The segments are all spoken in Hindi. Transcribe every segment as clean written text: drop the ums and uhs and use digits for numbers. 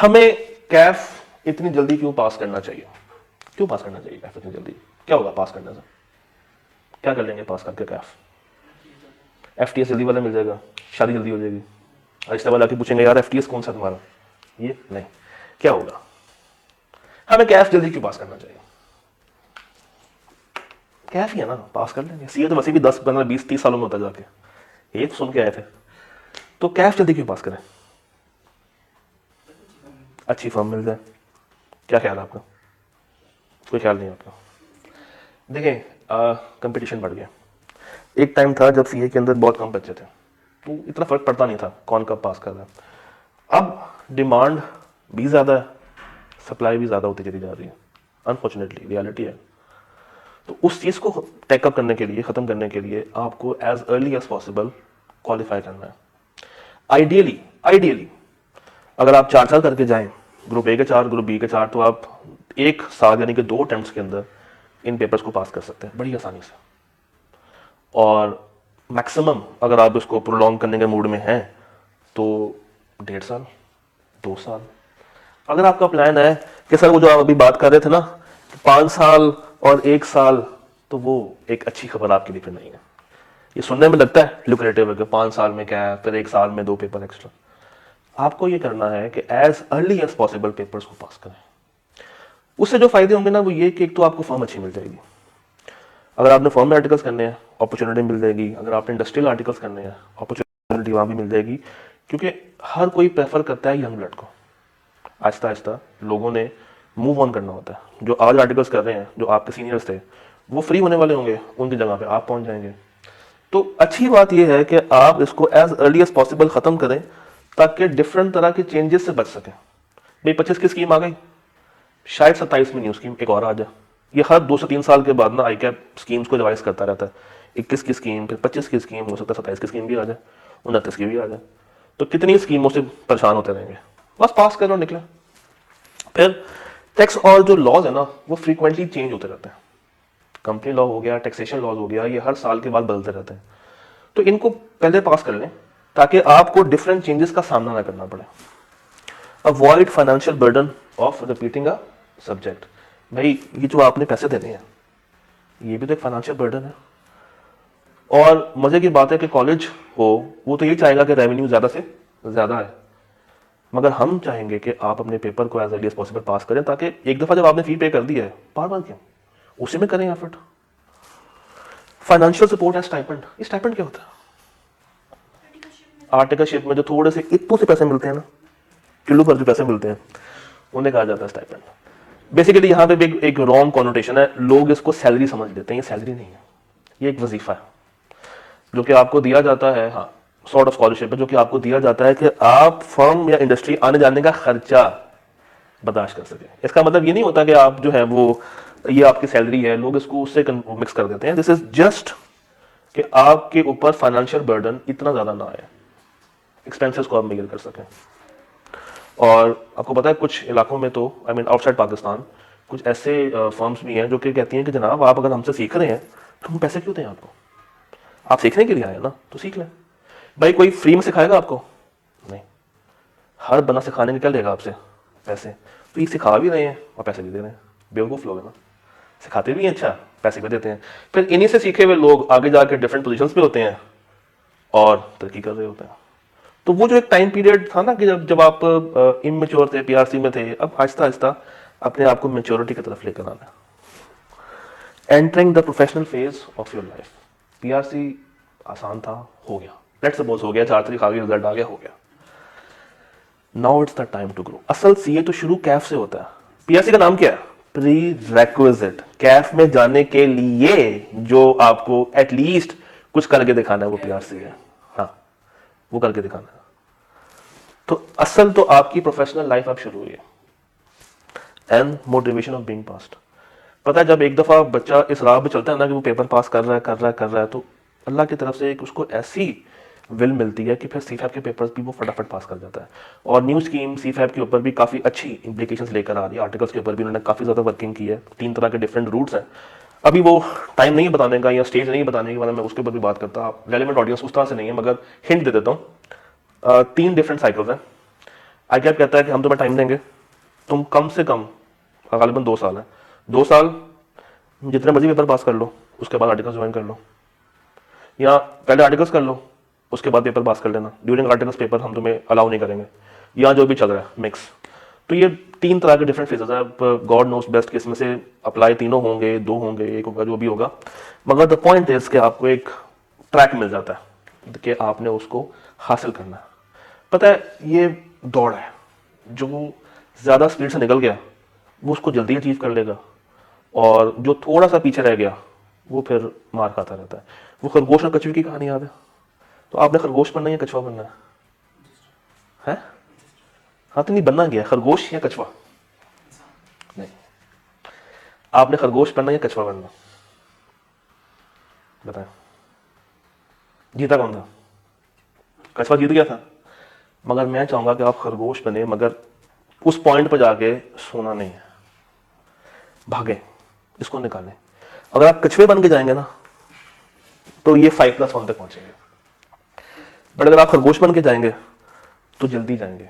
हमें कैफ इतनी जल्दी क्यों पास करना चाहिए? क्यों पास करना चाहिए कैफ इतनी जल्दी? क्या होगा पास करने से? क्या कर लेंगे पास करके कैफ? एफटीएस जल्दी वाला मिल जाएगा, शादी जल्दी हो जाएगी, रिश्ते वाला आके पूछेंगे यार एफटीएस कौन सा तुम्हारा, ये नहीं। क्या होगा? हमें कैफ जल्दी क्यों पास करना चाहिए? कैफ ही है ना, पास कर लेंगे। सीए तो वैसे भी 10 15 20 30 सालों में होता जाके, एक सुन के आए थे। तो कैफ जल्दी क्यों पास करें? अच्छी फर्म मिल जाए। क्या ख्याल है आपका? कोई ख्याल नहीं आपका? देखें, कंपटीशन बढ़ गया। एक टाइम था जब सीए के अंदर बहुत कम बच्चे थे, तो इतना फर्क पड़ता नहीं था कौन कब पास कर रहा है। अब डिमांड भी ज़्यादा है, सप्लाई भी ज़्यादा होती चली जा रही है। अनफॉर्चुनेटली रियलिटी है। तो उस चीज़ को टेकअप करने के लिए, ख़त्म करने के लिए आपको as early as possible qualify करना है। आइडियली अगर आप 4 साल करके जाएं, ग्रुप ए के 4, ग्रुप बी के 4, तो आप 1 साल यानी कि 2 अटेम्प्ट्स के अंदर इन पेपर्स को पास कर सकते हैं बड़ी आसानी से। और मैक्सिमम अगर आप इसको प्रोलॉन्ग करने के मूड में हैं तो 1.5 साल, 2 साल। अगर आपका प्लान है कि सर वो जो आप अभी बात कर रहे थे ना 5 साल और 1 साल, तो वो एक अच्छी खबर आपके लिए फिर नहीं है। ये सुनने में लगता है लुक्रेटिव है कि 5 साल में क्या है, फिर 1 साल में 2 पेपर एक्स्ट्रा। आपको ये करना है कि as early as possible papers को पास करें। उससे जो फायदे होंगे ना वो ये कि एक तो आपको फर्म अच्छी मिल जाएगी। अगर आपने फर्म में आर्टिकल्स करने हैं अपॉर्चुनिटी मिल जाएगी। अगर आपने इंडस्ट्रियल आर्टिकल्स करने हैं अपॉर्चुनिटी वहाँ भी मिल जाएगी, क्योंकि हर कोई प्रेफर करता है यंग ब्लड को। आहिस्ता आहिस्ता लोगों ने मूव ऑन करना होता है। जो आज आर्टिकल्स कर रहे हैं, जो आपके सीनियर्स थे, वो फ्री होने वाले होंगे, उनकी जगह पे आप पहुंच जाएंगे। तो अच्छी बात यह है कि आप इसको एज अर्ली एज पॉसिबल ख़त्म करें ताकि डिफरेंट तरह के चेंजेस से बच सकें। भाई 25 की स्कीम आ गई, शायद 27 में न्यू स्कीम एक और आ जाए। ये हर 2 से 3 साल के बाद ना आई कैप स्कीम्स को रिवाइज करता रहता है। 21 की स्कीम, फिर 25 की स्कीम, हो सकता है 27 की स्कीम भी आ जाए, 29 की भी आ जाए। तो कितनी स्कीमों से परेशान होते रहेंगे? बस पास करो, निकले। फिर टैक्स और जो लॉज है ना वो फ्रीक्वेंटली चेंज होते रहते हैं। कंपनी लॉ हो गया, टैक्सेशन लॉज हो गया, ये हर साल के बाद बदलते रहते हैं। तो इनको पहले पास कर लें ताकि आपको डिफरेंट चेंजेस का सामना ना करना पड़े। Avoid financial burden of repeating a subject. भाई ये जो आपने पैसे देने हैं ये भी तो एक फाइनेंशियल बर्डन है। और मजे की बात है कि कॉलेज हो वो तो ये चाहेगा कि रेवेन्यू ज्यादा से ज्यादा है, मगर हम चाहेंगे कि आप अपने पेपर को एज अर्ली एज पॉसिबल पास करें ताकि एक दफा जब आपने फी पे कर दी है बार बार क्यों, उसी में करें effort. Financial support and stipend. ये स्टाइपेंड क्या होता है? आर्टिकलशिप में जो थोड़े से इतने से पैसे मिलते हैं ना, किलो भर जो पैसे मिलते हैं, उन्हें कहा जाता है स्टाइपेंड। बेसिकली यहाँ पे भी एक रॉन्ग कॉनोटेशन है, लोग इसको सैलरी समझ लेते हैं। ये सैलरी नहीं है, ये एक वजीफा है जो कि आपको दिया जाता है। हाँ, सॉर्ट ऑफ स्कॉलरशिप है जो कि आपको दिया जाता है कि आप फर्म या इंडस्ट्री आने जाने का खर्चा बर्दाश्त कर सके। इसका मतलब ये नहीं होता कि आप जो है वो ये आपकी सैलरी है, लोग इसको उससे मिक्स कर देते हैं। दिस इज जस्ट कि आपके ऊपर फाइनेंशियल बर्डन इतना ज्यादा ना आए, एक्सपेंसेस को आप मेजर कर सकें। और आपको पता है कुछ इलाकों में तो आई मीन आउटसाइड पाकिस्तान कुछ ऐसे फर्म्स भी हैं जो कि कहती हैं कि जनाब आप अगर हमसे सीख रहे हैं तो हम पैसे क्यों दें आपको? आप सीखने के लिए आए ना तो सीख लें। भाई कोई फ्री में सिखाएगा आपको? नहीं। हर बंदा सिखाने के क्या लेगा आपसे? पैसे। तो ये सिखा भी रहे हैं और पैसे भी दे रहे हैं। बेवकूफ़ लोग है ना, सिखाते भी हैं अच्छा, पैसे भी देते हैं। फिर इन्हीं से सीखे हुए लोग आगे जाकर डिफरेंट पोजीशंस पे होते हैं और तरक्की कर रहे होते हैं। तो वो जो एक टाइम पीरियड था ना कि जब आप इमेच्योर थे, पीआरसी में थे, अब आहिस्ता आहिस्ता अपने आप को मेच्योरिटी की तरफ लेकर आना है। Entering the professional phase of your life. PRC आसान था, हो गया, लेट्स सपोज हो गया, 4 तारीख आ गई, रिजल्ट आ गया, हो गया। Now it's the time to grow. असल सीए तो शुरू कैफ से होता है। पीआरसी का नाम क्या है? Pre requisite. कैफ में जाने के लिए जो आपको एटलीस्ट कुछ करके दिखाना है वो पीआरसी है। हाँ, वो करके दिखाना है। तो असल तो आपकी प्रोफेशनल लाइफ अब शुरू हुई है। And motivation of being passed. पता है जब एक दफा बच्चा इस राह पे चलता है ना कि वो पेपर पास कर रहा है तो अल्लाह की तरफ से एक उसको ऐसी विल मिलती है कि फिर सीफैब के पेपर्स भी वो फटाफट पास कर जाता है। और न्यू स्कीम सीफैब के ऊपर भी काफ़ी अच्छी इंप्लीकेशंस लेकर आ रही है। आर्टिकल्स के ऊपर भी उन्होंने काफ़ी ज़्यादा वर्किंग की है। 3 तरह के डिफरेंट रूट्स हैं। अभी वो टाइम नहीं है बताने का या स्टेज नहीं बताने की, वरना मैं उसके ऊपर भी बात करता। आप रेलिवेंट ऑडियंस उस तरह से नहीं है, मगर हिंट दे देता हूँ। 3 डिफरेंट साइकिल्स हैं। ICAP कहता है कि हम तुम्हें टाइम देंगे, तुम कम से कम गालिबन 2 साल है, 2 साल जितने मर्जी पेपर पास कर लो, उसके बाद आर्टिकल्स ज्वाइन कर लो, या पहले आर्टिकल्स कर लो उसके बाद पेपर पास कर लेना, ड्यूरिंग आर्टिकल्स पेपर हम तुम्हें अलाउ नहीं करेंगे, या जो भी चल रहा है मिक्स। तो ये 3 तरह के डिफरेंट फेजेस हैं, गॉड नोस बेस्ट कि इसमें से अप्लाई तीनों होंगे, 2 होंगे, 1 होगा, जो भी होगा, मगर द पॉइंट इज कि आपको एक ट्रैक मिल जाता है कि आपने उसको हासिल करना है। पता है ये दौड़ है, जो ज़्यादा स्पीड से निकल गया वो उसको जल्दी अचीव कर लेगा, और जो थोड़ा सा पीछे रह गया वो फिर मार खाता रहता है। वो खरगोश और कछुए की कहानी याद है? तो आपने खरगोश बनना है या कछुआ बनना है? हाँ, तो नहीं बनना गया खरगोश या कछुआ? नहीं, आपने खरगोश बनना या कछुआ बनना? बताएं, जीता कौन था? कछुआ जीत गया था। मगर मैं चाहूंगा कि आप खरगोश बने, मगर उस पॉइंट पर जाके सोना नहीं है, भागे, इसको निकालें। अगर आप कछुए बन के जाएंगे ना तो ये 5+1 तक पहुंचेंगे, बट अगर आप खरगोश बन के जाएंगे तो जल्दी जाएंगे,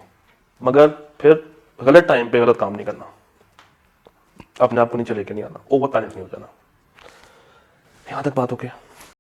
मगर फिर गलत टाइम पे गलत काम नहीं करना, अपने आप को नीचे लेके नहीं आना, ओवर पैनिक नहीं हो जाना। यहां तक बात हो गया।